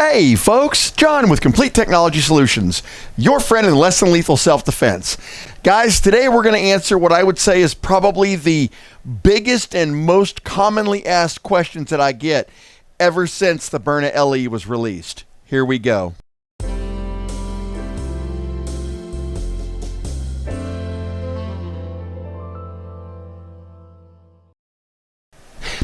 Hey folks, John with Complete Technology Solutions, your friend in less than lethal self-defense. Guys, today we're going to answer what I would say is probably the biggest and most commonly asked questions that I get ever since the Byrna LE was released. Here we go.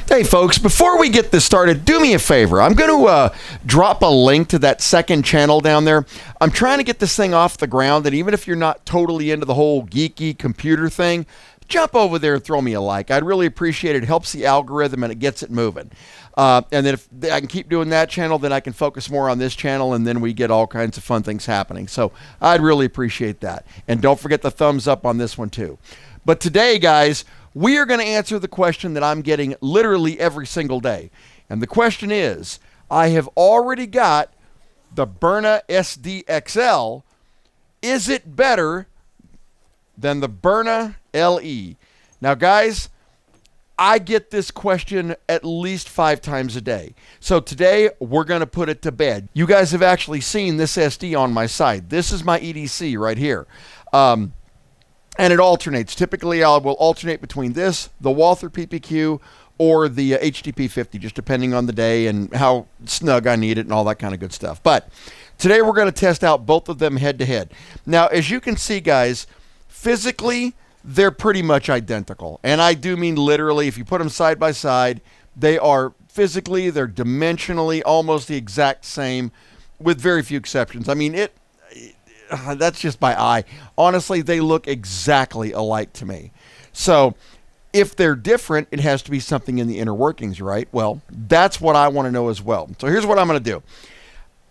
Hey folks, before we get this started, do me a favor. I'm going to drop a link to that second channel down there. I'm trying to get this thing off the ground, and even if you're not totally into the whole geeky computer thing, jump over there and throw me a like. I'd really appreciate it. It helps the algorithm and it gets it moving. And then if I can keep doing that channel, then I can focus more on this channel, and then we get all kinds of fun things happening. So I'd really appreciate that. And don't forget the thumbs up on this one too. But today, guys, we are going to answer the question that I'm getting literally every single day. And the question is, I have already got the Byrna SDXL. Is it better than the Byrna LE? Now, guys, I get this question at least 5 times a day. So today, we're going to put it to bed. You guys have actually seen this SD on my side. This is my EDC right here. And it alternates. Typically, I will alternate between this, the Walther PPQ, or the HDP 50, just depending on the day and how snug I need it and all that kind of good stuff. But today, we're going to test out both of them head-to-head. Now, as you can see, guys, physically, they're pretty much identical. And I do mean literally. If you put them side by side, they are physically, they're dimensionally almost the exact same, with very few exceptions. I mean, that's just my eye. Honestly, they look exactly alike to me. So if they're different, it has to be something in the inner workings, right? Well, that's what I want to know as well. So here's what I'm going to do.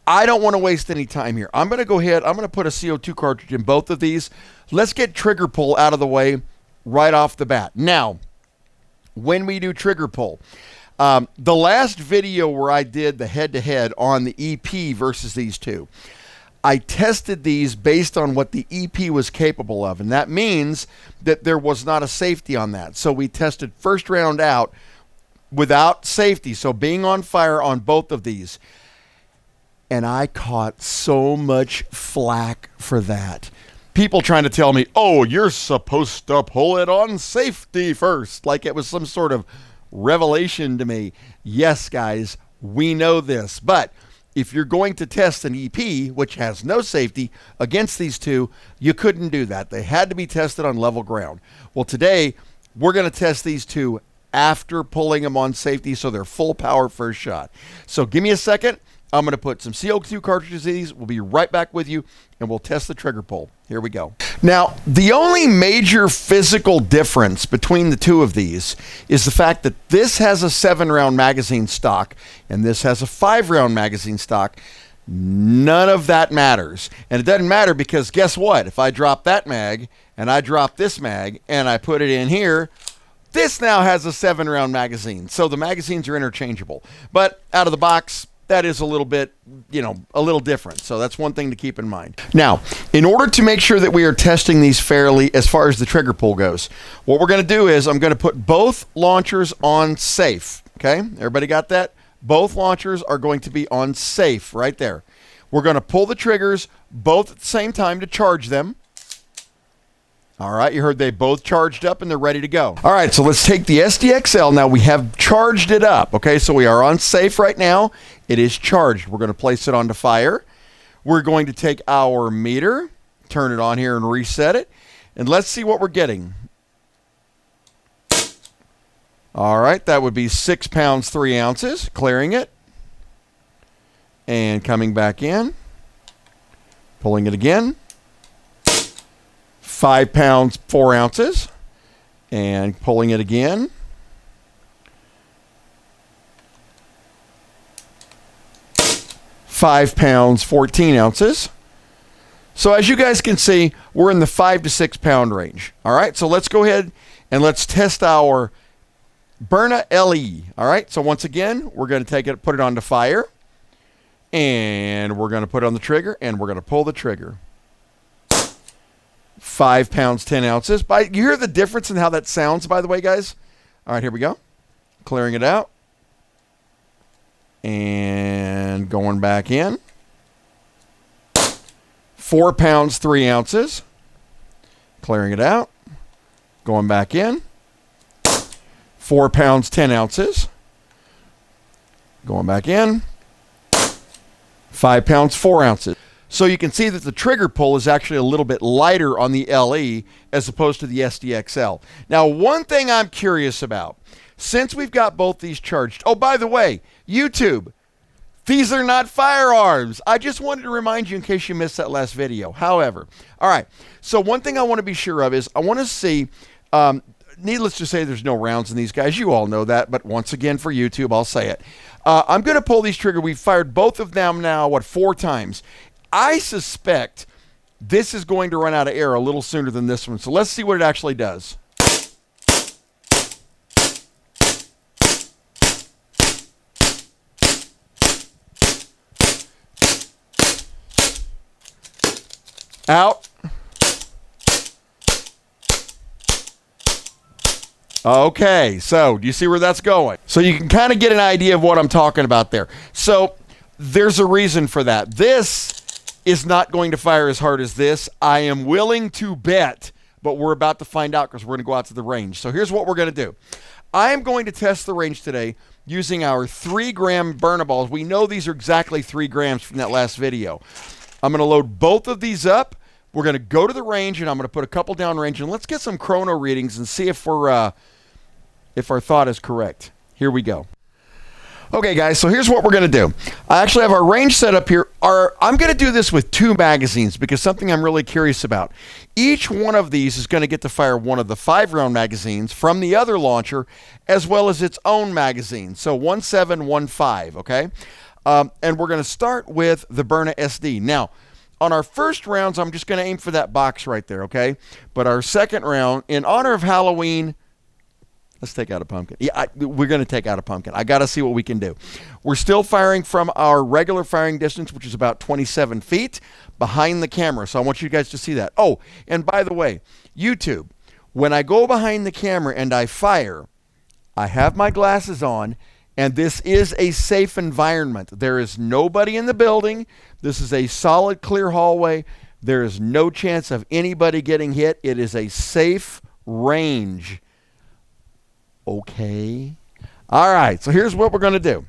I don't want to waste any time here. I'm going to go ahead. I'm going to put a CO2 cartridge in both of these. Let's get trigger pull out of the way right off the bat. Now, when we do trigger pull, the last video where I did the head-to-head on the EP versus these two, I tested these based on what the EP was capable of, and that means that there was not a safety on that. So we tested first round out without safety, so being on fire on both of these. And I caught so much flack for that. People trying to tell me, oh, you're supposed to pull it on safety first, like it was some sort of revelation to me. Yes, guys, we know this, but if you're going to test an EP, which has no safety, against these two, you couldn't do that. They had to be tested on level ground. Well, today, we're going to test these two after pulling them on safety, so they're full power first shot. So give me a second. I'm going to put some CO2 cartridges in these. We'll be right back with you, and we'll test the trigger pull. Here we go. Now, the only major physical difference between the two of these is the fact that this has a 7-round magazine stock, and this has a 5-round magazine stock. None of that matters. And it doesn't matter because guess what? If I drop that mag, and I drop this mag, and I put it in here, this now has a 7-round magazine. So the magazines are interchangeable. But out of the box, that is a little bit, a little different. So that's one thing to keep in mind. Now, in order to make sure that we are testing these fairly as far as the trigger pull goes, what we're going to do is I'm going to put both launchers on safe. Okay, everybody got that? Both launchers are going to be on safe right there. We're going to pull the triggers both at the same time to charge them. All right, you heard they both charged up and they're ready to go. All right, so let's take the SDXL. Now we have charged it up, okay? So we are on safe right now. It is charged. We're going to place it onto fire. We're going to take our meter, turn it on here and reset it, and let's see what we're getting. All right, that would be 6 pounds, 3 ounces, clearing it, and coming back in, pulling it again. 5 pounds, 4 ounces, and pulling it again. £5 pounds, 14 ounces. So as you guys can see, we're in the 5 to 6 pound range. All right, so let's go ahead and let's test our Byrna LE. All right, so once again, we're going to take it, put it onto fire, and we're going to put it on the trigger, and we're going to pull the trigger. 5 pounds, 10 ounces. You hear the difference in how that sounds, by the way, guys? All right, here we go. Clearing it out. And going back in. 4 pounds, 3 ounces. Clearing it out. Going back in. 4 pounds, 10 ounces. Going back in. 5 pounds, 4 ounces. So you can see that the trigger pull is actually a little bit lighter on the LE as opposed to the SDXL. Now, one thing I'm curious about, since we've got both these charged, oh, by the way, YouTube, these are not firearms. I just wanted to remind you in case you missed that last video. However, all right, so one thing I want to be sure of is I want to see, needless to say, there's no rounds in these guys. You all know that, but once again for YouTube, I'll say it. I'm going to pull these trigger. We've fired both of them now, 4 times. I suspect this is going to run out of air a little sooner than this one. So let's see what it actually does. Out. Okay, so do you see where that's going? So you can kind of get an idea of what I'm talking about there. So there's a reason for that. This is not going to fire as hard as this. I am willing to bet, but we're about to find out because we're going to go out to the range. So here's what we're going to do. I am going to test the range today using our 3-gram Byrna balls. We know these are exactly 3 grams from that last video. I'm going to load both of these up. We're going to go to the range, and I'm going to put a couple down range, and let's get some chrono readings and see if we're if our thought is correct. Here we go. Okay, guys, so here's what we're going to do. I actually have our range set up here. I'm going to do this with 2 magazines because something I'm really curious about. Each one of these is going to get to fire one of the 5-round magazines from the other launcher as well as its own magazine. So 1.7, 1.5, okay? And we're going to start with the Byrna SD. Now, on our first rounds, I'm just going to aim for that box right there, okay? But our second round, in honor of Halloween, let's take out a pumpkin. Yeah, we're going to take out a pumpkin. I got to see what we can do. We're still firing from our regular firing distance, which is about 27 feet behind the camera. So I want you guys to see that. Oh, and by the way, YouTube, when I go behind the camera and I fire, I have my glasses on, and this is a safe environment. There is nobody in the building. This is a solid, clear hallway. There is no chance of anybody getting hit. It is a safe range. Okay. All right, so here's what we're going to do.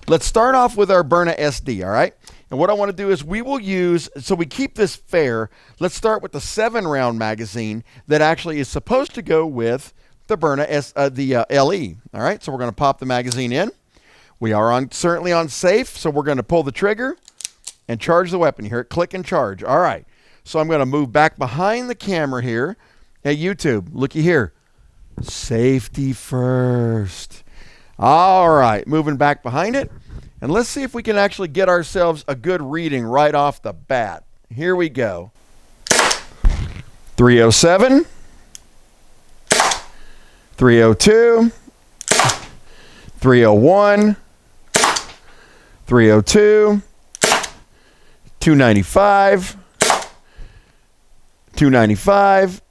Let's start off with our Byrna SD, all right? And what I want to do is we will use, so we keep this fair, let's start with the 7-round magazine that actually is supposed to go with the Byrna LE, all right? So we're going to pop the magazine in. We are certainly on safe, so we're going to pull the trigger and charge the weapon. You hear it click and charge. All right, so I'm going to move back behind the camera here. Hey, YouTube, looky here. Safety first. All right, moving back behind it. And let's see if we can actually get ourselves a good reading right off the bat. Here we go. 307. 302. 301. 302. 295. 295.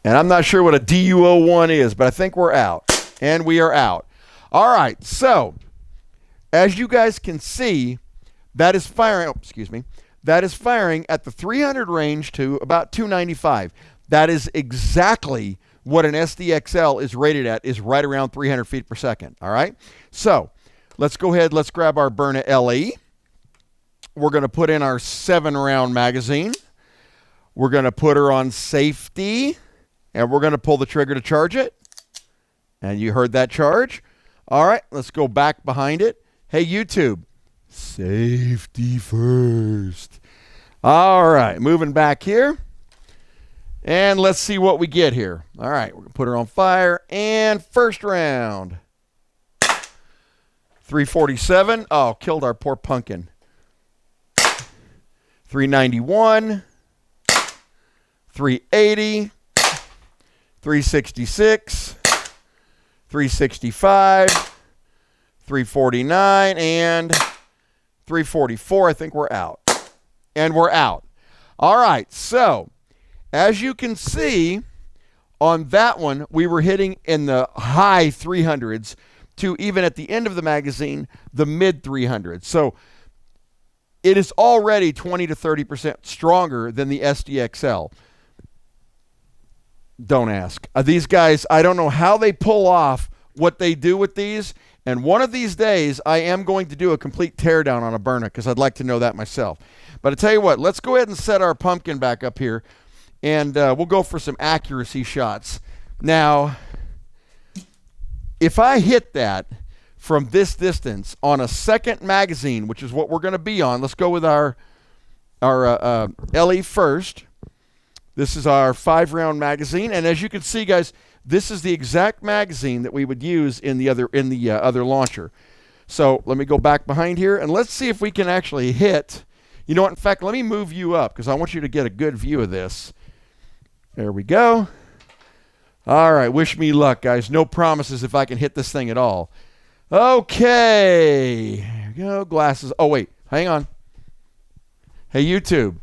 And I'm not sure what a DU01 is, but I think we're out. And we are out. All right, so as you guys can see, that is firing, oh, excuse me, that is firing at the 300 range to about 295. That is exactly what an SDXL is rated at, is right around 300 feet per second, all right? So let's go ahead, let's grab our Byrna LE. We're going to put in our 7-round magazine. We're going to put her on safety. And we're going to pull the trigger to charge it. And you heard that charge. All right, let's go back behind it. Hey, YouTube, safety first. All right, moving back here. And let's see what we get here. All right, we're going to put her on fire. And first round. 347. Oh, killed our poor pumpkin. 391. 380. 366, 365, 349, and 344. I think we're out. And we're out. All right, so as you can see, on that one, we were hitting in the high 300s. to even at the end of the magazine, the mid 300s. So it is already 20 to 30% stronger than the SDXL. Don't ask. These guys, I don't know how they pull off what they do with these. And one of these days, I am going to do a complete teardown on a Byrna because I'd like to know that myself. But I tell you what, let's go ahead and set our pumpkin back up here, and we'll go for some accuracy shots. Now, if I hit that from this distance on a second magazine, which is what we're going to be on, let's go with our LE first. This is our 5-round magazine, and as you can see, guys, this is the exact magazine that we would use in the other launcher. So let me go back behind here, and let's see if we can actually hit. You know what? In fact, let me move you up because I want you to get a good view of this. There we go. All right, wish me luck, guys. No promises if I can hit this thing at all. Okay, here we go. Glasses. Oh wait, hang on. Hey YouTube.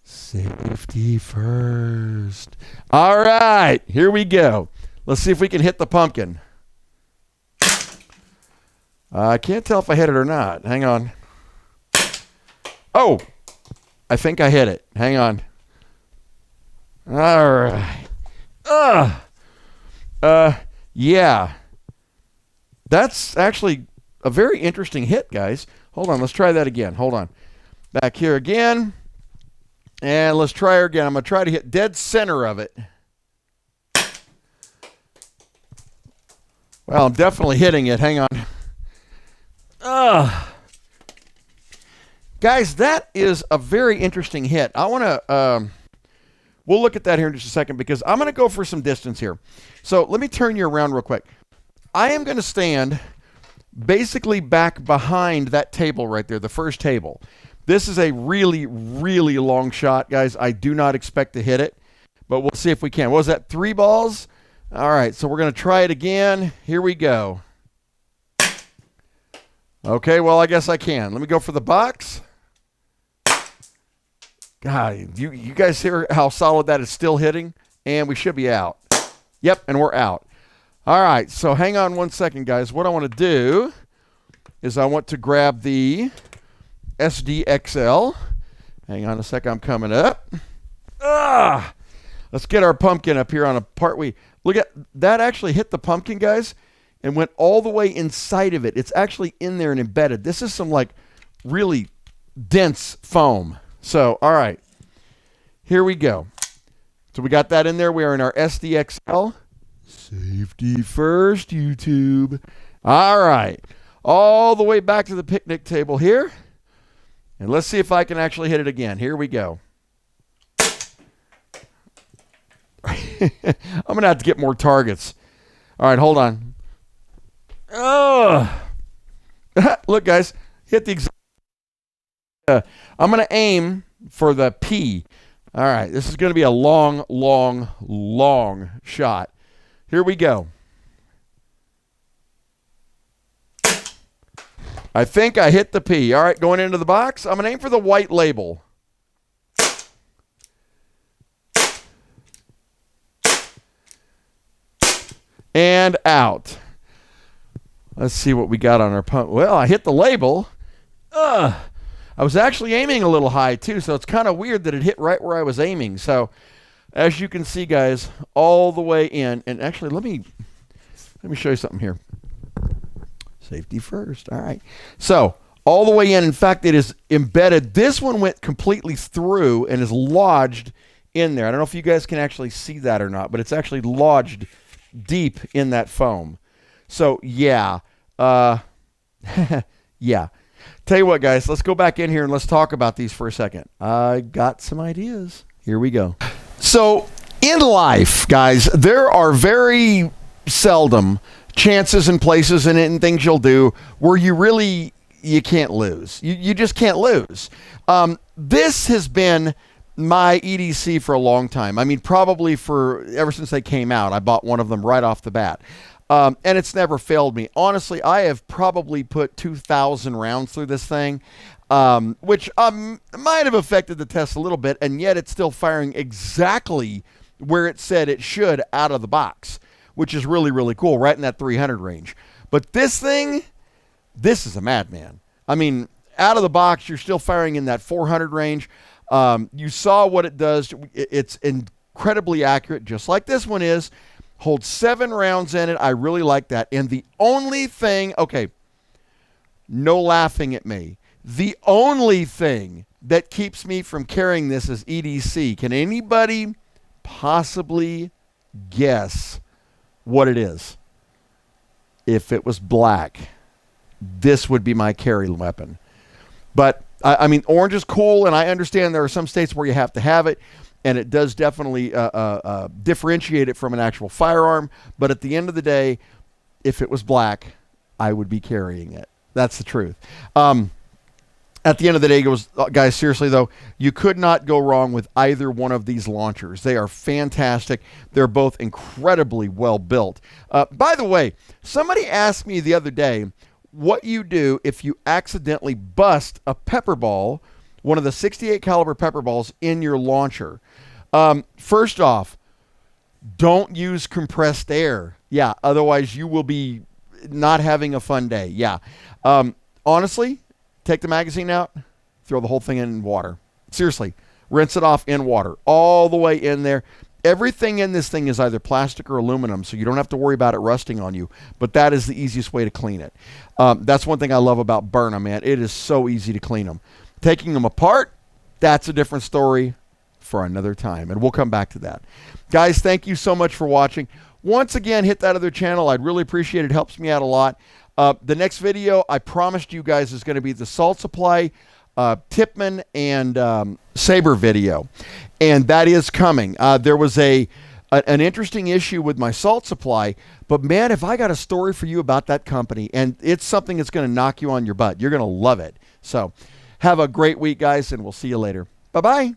Safety first. All right, here we go. Let's see if we can hit the pumpkin. I can't tell if I hit it or not. Hang on. Oh, I think I hit it. Hang on. All right. Yeah. That's actually a very interesting hit, guys. Hold on, let's try that again. Hold on. Back here again. And let's try her again. I'm going to try to hit dead center of it. Well, I'm definitely hitting it. Hang on. Guys, that is a very interesting hit. I want to... we'll look at that here in just a second because I'm going to go for some distance here. So let me turn you around real quick. I am going to stand basically back behind that table right there, the first table. This is a really, really long shot, guys. I do not expect to hit it, but we'll see if we can. What was that, 3 balls? All right, so we're going to try it again. Here we go. Okay, well, I guess I can. Let me go for the box. God, you guys hear how solid that is still hitting? And we should be out. Yep, and we're out. All right, so hang on one second, guys. What I want to do is I want to grab the SDXL. Hang on a second, I'm coming up. Let's get our pumpkin up here on a part look at that actually hit the pumpkin, guys, and went all the way inside of it. It's actually in there and embedded. This is some like really dense foam. So, all right, here we go. So we got that in there. We are in our SDXL. Safety first, YouTube. All right, all the way back to the picnic table here. And let's see if I can actually hit it again. Here we go. I'm going to have to get more targets. All right, hold on. Look, guys, hit the exact. I'm going to aim for the P. All right, this is going to be a long, long, long shot. Here we go. I think I hit the P. All right, going into the box. I'm going to aim for the white label. And out. Let's see what we got on our pump. Well, I hit the label. I was actually aiming a little high, too, so it's kind of weird that it hit right where I was aiming. So, as you can see, guys, all the way in. And actually, let me show you something here. Safety first. All right. So, all the way in. In fact, it is embedded. This one went completely through and is lodged in there. I don't know if you guys can actually see that or not, but it's actually lodged deep in that foam. So, yeah. Yeah. Tell you what, guys, let's go back in here and let's talk about these for a second. I got some ideas. Here we go. So, in life, guys, there are very seldom chances and places and things you'll do where you can't lose. You just can't lose. This has been my EDC for a long time. I mean, probably ever since they came out. I bought one of them right off the bat. And it's never failed me. Honestly, I have probably put 2,000 rounds through this thing, which might have affected the test a little bit, and yet it's still firing exactly where it said it should out of the box, which is really, really cool, right in that 300 range. But this thing, this is a madman. I mean, out of the box, you're still firing in that 400 range. You saw what it does. It's incredibly accurate, just like this one is. Holds 7 rounds in it. I really like that. And the only thing, okay, no laughing at me. The only thing that keeps me from carrying this is EDC. Can anybody possibly guess what it is? If it was black, this would be my carry weapon. But, I mean, orange is cool, and I understand there are some states where you have to have it, and it does definitely differentiate it from an actual firearm. But at the end of the day, if it was black, I would be carrying it. That's the truth. At the end of the day, guys, seriously, though, you could not go wrong with either one of these launchers. They are fantastic. They're both incredibly well built. By the way, somebody asked me the other day what you do if you accidentally bust a pepper ball, one of the 68 caliber pepper balls, in your launcher. First off, don't use compressed air. Yeah, otherwise you will be not having a fun day. Yeah. Honestly, take the magazine out, throw the whole thing in water. Seriously, rinse it off in water, all the way in there. Everything in this thing is either plastic or aluminum, so you don't have to worry about it rusting on you, but that is the easiest way to clean it. That's one thing I love about Byrna, man. It is so easy to clean them. Taking them apart, that's a different story for another time, and we'll come back to that. Guys, thank you so much for watching. Once again, hit that other channel. I'd really appreciate it. It helps me out a lot. The next video I promised you guys is going to be the Salt Supply, Tipman, and Saber video, and that is coming. There was an interesting issue with my Salt Supply, but man, if I got a story for you about that company, and it's something that's going to knock you on your butt. You're going to love it. So have a great week, guys, and we'll see you later. Bye-bye.